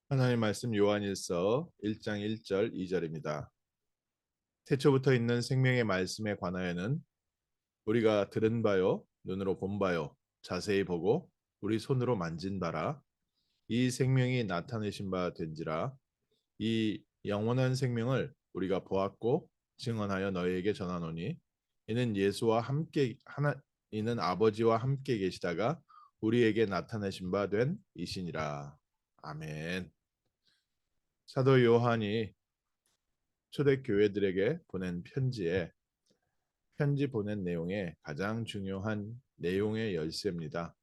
하나님 말씀 요한일서 1장 1절 2절입니다. 태초부터 있는 생명의 말씀에 관하여는 우리가 들은 바요 눈으로 본 바요 자세히 보고 우리 손으로 만진 바라 이 생명이 나타내신 바 된지라. 이 영원한 생명을 우리가 보았고 증언하여 너희에게 전하노니 이는 예수와 함께 하나 이는 아버지와 함께 계시다가 우리에게 나타내신 바 된 이시니라. 아멘. 사도 요한이 초대교회들에게 보낸 편지 보낸 내용의 가장 중요한 내용의 열쇠입니다.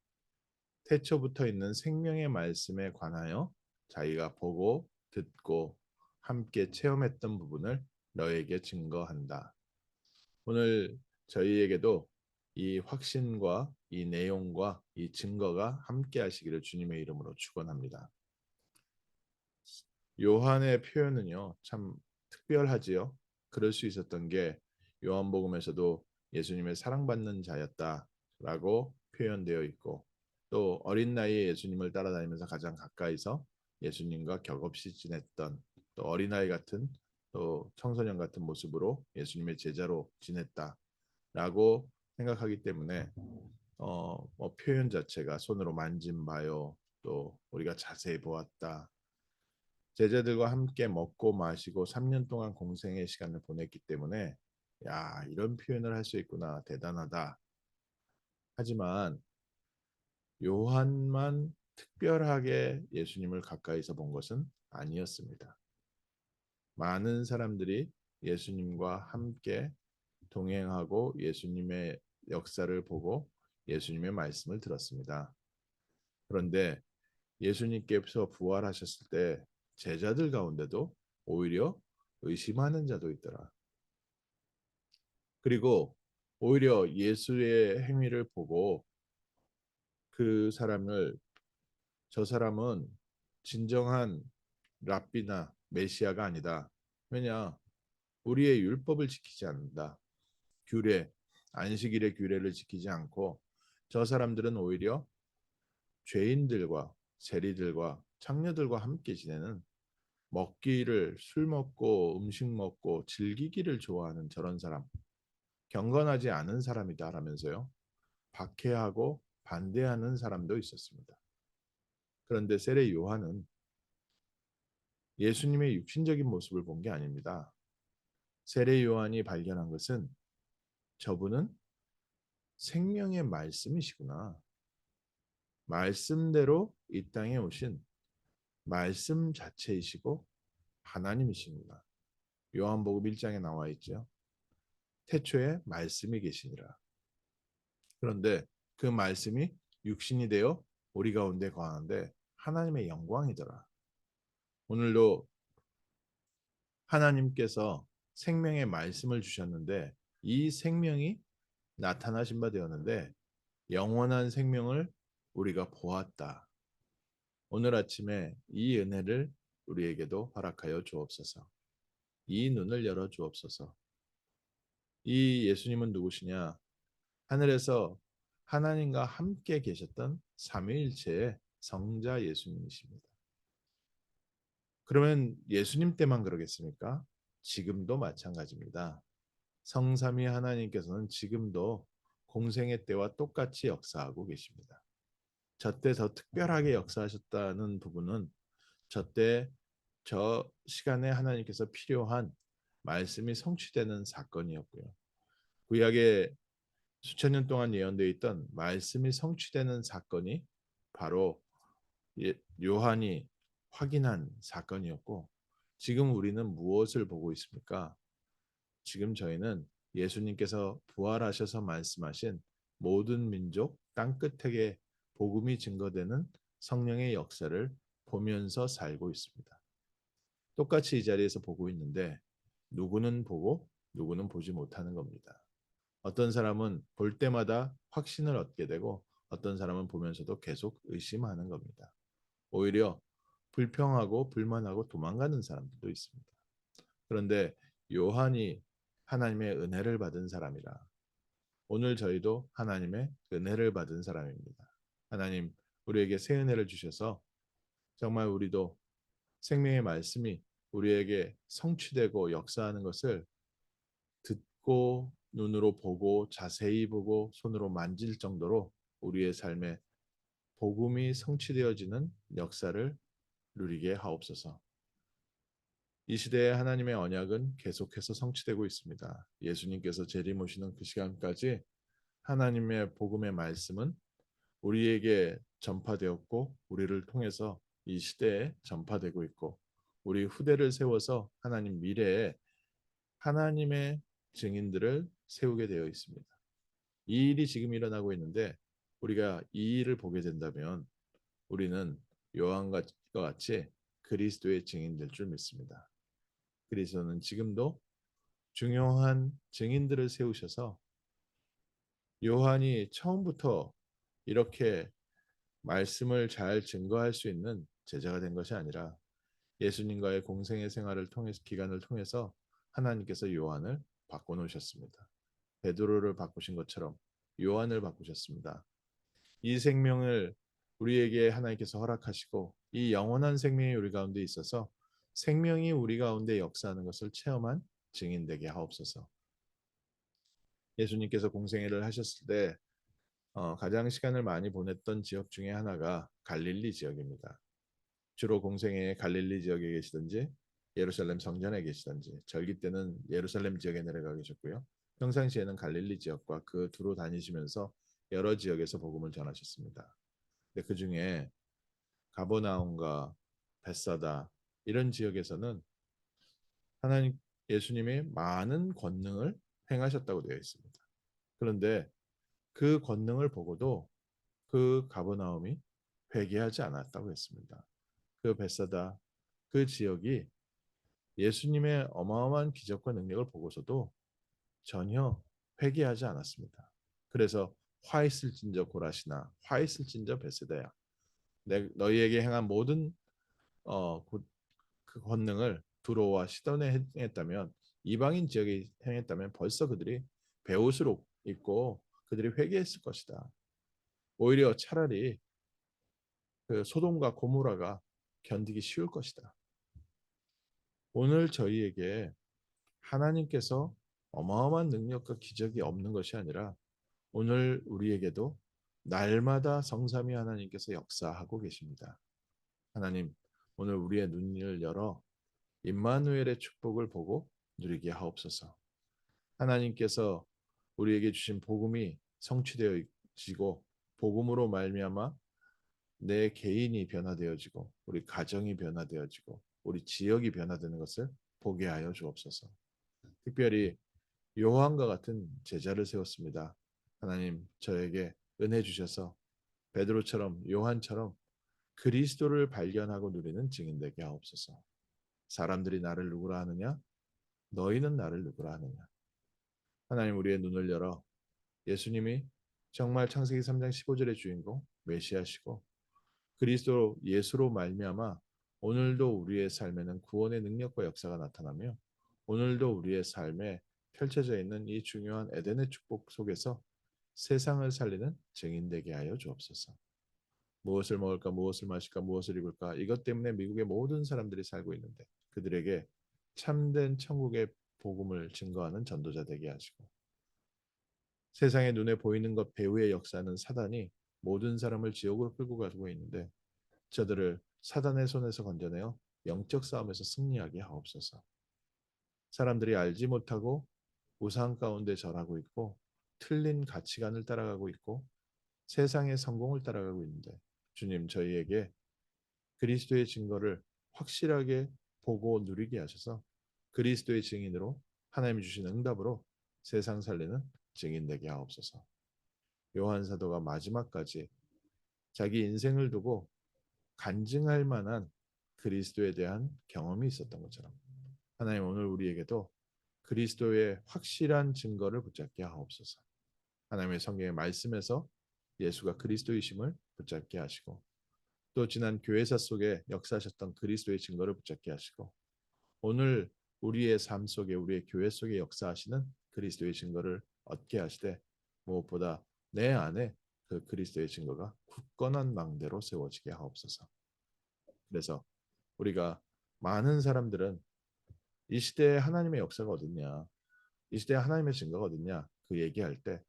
태초부터 있는 생명의 말씀에 관하여 자기가 보고 듣고 함께 체험했던 부분을 너에게 증거한다. 오늘 저희에게도 이 확신과 이 내용과 이 증거가 함께 하시기를 주님의 이름으로 축원합니다. 요한의 표현은요, 참 특별하지요. 그럴 수 있었던 게 요한복음에서도 예수님의 사랑받는 자였다라고 표현되어 있고, 또 어린 나이에 예수님을 따라다니면서 가장 가까이서 예수님과 격없이 지냈던, 또 어린아이 같은, 또 청소년 같은 모습으로 예수님의 제자로 지냈다라고 생각하기 때문에 표현 자체가 손으로 만진 바요, 또 우리가 자세히 보았다, 제자들과 함께 먹고 마시고 3년 동안 공생의 시간을 보냈기 때문에 야, 이런 표현을 할 수 있구나. 대단하다. 하지만 요한만 특별하게 예수님을 가까이서 본 것은 아니었습니다. 많은 사람들이 예수님과 함께 동행하고 예수님의 역사를 보고 예수님의 말씀을 들었습니다. 그런데 예수님께서 부활하셨을 때 제자들 가운데도 오히려 의심하는 자도 있더라. 그리고 오히려 예수의 행위를 보고 그 사람을 저 사람은 진정한 랍비나 메시아가 아니다. 왜냐? 우리의 율법을 지키지 않는다. 규례, 안식일의 규례를 지키지 않고 저 사람들은 오히려 죄인들과 세리들과 창녀들과 함께 지내는 먹기를 술 먹고 음식 먹고 즐기기를 좋아하는 저런 사람, 경건하지 않은 사람이다라면서요. 박해하고 반대하는 사람도 있었습니다. 그런데 세례 요한은 예수님의 육신적인 모습을 본 게 아닙니다. 세례 요한이 발견한 것은 저분은 생명의 말씀이시구나. 말씀대로 이 땅에 오신 말씀 자체이시고 하나님이십니다. 요한복음 1장에 나와 있죠. 태초에 말씀이 계시니라. 그런데 그 말씀이 육신이 되어 우리 가운데 거하는데 하나님의 영광이더라. 오늘도 하나님께서 생명의 말씀을 주셨는데 이 생명이 나타나신 바 되었는데 영원한 생명을 우리가 보았다. 오늘 아침에 이 은혜를 우리에게도 허락하여 주옵소서. 이 눈을 열어 주옵소서. 이 예수님은 누구시냐? 하늘에서 하나님과 함께 계셨던 삼위일체의 성자 예수님이십니다. 그러면 예수님 때만 그러겠습니까? 지금도 마찬가지입니다. 성삼위 하나님께서는 지금도 공생의 때와 똑같이 역사하고 계십니다. 저 때 더 특별하게 역사하셨다는 부분은 저 때 저 시간에 하나님께서 필요한 말씀이 성취되는 사건이었고요. 구약에 수천 년 동안 예언되어 있던 말씀이 성취되는 사건이 바로 요한이 확인한 사건이었고, 지금 우리는 무엇을 보고 있습니까? 지금 저희는 예수님께서 부활하셔서 말씀하신 모든 민족 땅끝에게 복음이 증거되는 성령의 역사를 보면서 살고 있습니다. 똑같이 이 자리에서 보고 있는데 누구는 보고 누구는 보지 못하는 겁니다. 어떤 사람은 볼 때마다 확신을 얻게 되고 어떤 사람은 보면서도 계속 의심하는 겁니다. 오히려 불평하고 불만하고 도망가는 사람들도 있습니다. 그런데 요한이 하나님의 은혜를 받은 사람이라 오늘 저희도 하나님의 은혜를 받은 사람입니다. 하나님 우리에게 새 은혜를 주셔서 정말 우리도 생명의 말씀이 우리에게 성취되고 역사하는 것을 듣고 눈으로 보고 자세히 보고 손으로 만질 정도로 우리의 삶에 복음이 성취되어지는 역사를 누리게 하옵소서. 이 시대에 하나님의 언약은 계속해서 성취되고 있습니다. 예수님께서 재림 오시는 그 시간까지 하나님의 복음의 말씀은 우리에게 전파되었고 우리를 통해서 이 시대에 전파되고 있고 우리 후대를 세워서 하나님 미래에 하나님의 증인들을 세우게 되어 있습니다. 이 일이 지금 일어나고 있는데 우리가 이 일을 보게 된다면 우리는 요한과 같이 그리스도의 증인될 줄 믿습니다. 그리스도는 지금도 중요한 증인들을 세우셔서 요한이 처음부터 이렇게 말씀을 잘 증거할 수 있는 제자가 된 것이 아니라 예수님과의 공생의 생활을 통해서 기간을 통해서 하나님께서 요한을 바꿔놓으셨습니다. 베드로를 바꾸신 것처럼 요한을 바꾸셨습니다. 이 생명을 우리에게 하나님께서 허락하시고 이 영원한 생명이 우리 가운데 있어서 생명이 우리 가운데 역사하는 것을 체험한 증인되게 하옵소서. 예수님께서 공생애를 하셨을 때 가장 시간을 많이 보냈던 지역 중에 하나가 갈릴리 지역입니다. 주로 공생애에 갈릴리 지역에 계시든지 예루살렘 성전에 계시든지 절기 때는 예루살렘 지역에 내려가 계셨고요. 평상시에는 갈릴리 지역과 그 두루 다니시면서 여러 지역에서 복음을 전하셨습니다. 근데 그 중에 가버나움과 벳사다 이런 지역에서는 하나님 예수님이 많은 권능을 행하셨다고 되어 있습니다. 그런데 그 권능을 보고도 그 가버나움이 회개하지 않았다고 했습니다. 그 벳사다 그 지역이 예수님의 어마어마한 기적과 능력을 보고서도 전혀 회개하지 않았습니다. 그래서 화 있을진저 고라시나 화 있을진저 벳사다야 너희에게 행한 모든 그 권능을 두로와 시돈에 행했다면 이방인 지역에 행했다면 벌써 그들이 베옷을 입고 그들이 회개했을 것이다. 오히려 차라리 그 소돔과 고모라가 견디기 쉬울 것이다. 오늘 저희에게 하나님께서 어마어마한 능력과 기적이 없는 것이 아니라 오늘 우리에게도 날마다 성삼위 하나님께서 역사하고 계십니다. 하나님, 오늘 우리의 눈을 열어 임마누엘의 축복을 보고 누리게 하옵소서. 하나님께서 우리에게 주신 복음이 성취되어지고 복음으로 말미암아 내 개인이 변화되어지고 우리 가정이 변화되어지고 우리 지역이 변화되는 것을 보게 하여 주옵소서. 특별히 요한과 같은 제자를 세웠습니다. 하나님 저에게 은혜 주셔서 베드로처럼 요한처럼 그리스도를 발견하고 누리는 증인 되게 하옵소서. 사람들이 나를 누구라 하느냐? 너희는 나를 누구라 하느냐? 하나님 우리의 눈을 열어 예수님이 정말 창세기 3장 15절의 주인공 메시아시고 그리스도 예수로 말미암아 오늘도 우리의 삶에는 구원의 능력과 역사가 나타나며 오늘도 우리의 삶에 펼쳐져 있는 이 중요한 에덴의 축복 속에서 세상을 살리는 증인 되게 하여 주옵소서. 무엇을 먹을까, 무엇을 마실까, 무엇을 입을까 이것 때문에 미국의 모든 사람들이 살고 있는데 그들에게 참된 천국의 복음을 증거하는 전도자 되게 하시고 세상의 눈에 보이는 것 배후의 역사는 사단이 모든 사람을 지옥으로 끌고 가고 있는데 저들을 사단의 손에서 건져내어 영적 싸움에서 승리하게 하옵소서. 사람들이 알지 못하고 우상 가운데 절하고 있고 틀린 가치관을 따라가고 있고 세상의 성공을 따라가고 있는데 주님 저희에게 그리스도의 증거를 확실하게 보고 누리게 하셔서 그리스도의 증인으로 하나님이 주신 응답으로 세상 살리는 증인 되게 하옵소서. 요한 사도가 마지막까지 자기 인생을 두고 간증할 만한 그리스도에 대한 경험이 있었던 것처럼 하나님 오늘 우리에게도 그리스도의 확실한 증거를 붙잡게 하옵소서. 하나님의 성경의 말씀에서 예수가 그리스도이심을 붙잡게 하시고 또 지난 교회사 속에 역사하셨던 그리스도의 증거를 붙잡게 하시고 오늘 우리의 삶 속에 우리의 교회 속에 역사하시는 그리스도의 증거를 얻게 하시되 무엇보다 내 안에 그 그리스도의 증거가 굳건한 망대로 세워지게 하옵소서. 그래서 우리가 많은 사람들은 이 시대에 하나님의 역사가 어딨냐, 이 시대에 하나님의 증거가 어딨냐 그 얘기할 때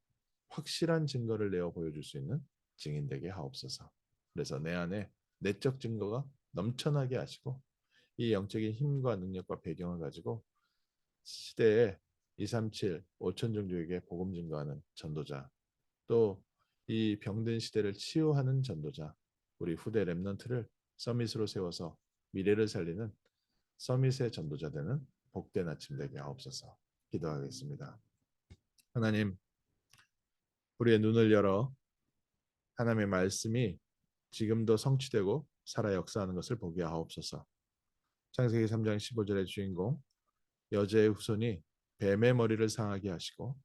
확실한 증거를 내어 보여줄 수 있는 증인 되게 하옵소서. 그래서 내 안에 내적 증거가 넘쳐나게 하시고 이 영적인 힘과 능력과 배경을 가지고 시대에 237, 5천 종족에게 복음 증거하는 전도자, 또 이 병든 시대를 치유하는 전도자, 우리 후대 렘넌트를 서밋으로 세워서 미래를 살리는 서밋의 전도자 되는 복된 아침 되게 하옵소서. 기도하겠습니다. 하나님, 우리의 눈을 열어 하나님의 말씀이 지금도 성취되고 살아 역사하는 것을 보게 하옵소서. 창세기 3장 15절의 주인공 여자의 후손이 뱀의 머리를 상하게 하시고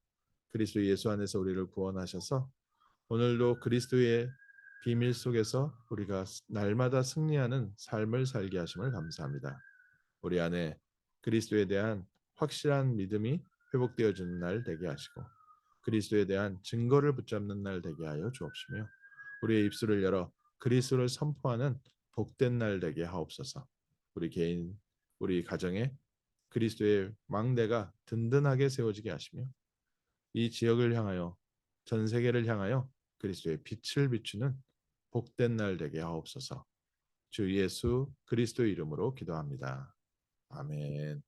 그리스도 예수 안에서 우리를 구원하셔서 오늘도 그리스도의 비밀 속에서 우리가 날마다 승리하는 삶을 살게 하심을 감사합니다. 우리 안에 그리스도에 대한 확실한 믿음이 회복되어지는 날 되게 하시고 그리스도에 대한 증거를 붙잡는 날 되게 하여 주옵시며 우리의 입술을 열어 그리스도를 선포하는 복된 날 되게 하옵소서. 우리 개인, 우리 가정에 그리스도의 망대가 든든하게 세워지게 하시며 이 지역을 향하여 전 세계를 향하여 그리스도의 빛을 비추는 복된 날 되게 하옵소서. 주 예수 그리스도 이름으로 기도합니다. 아멘.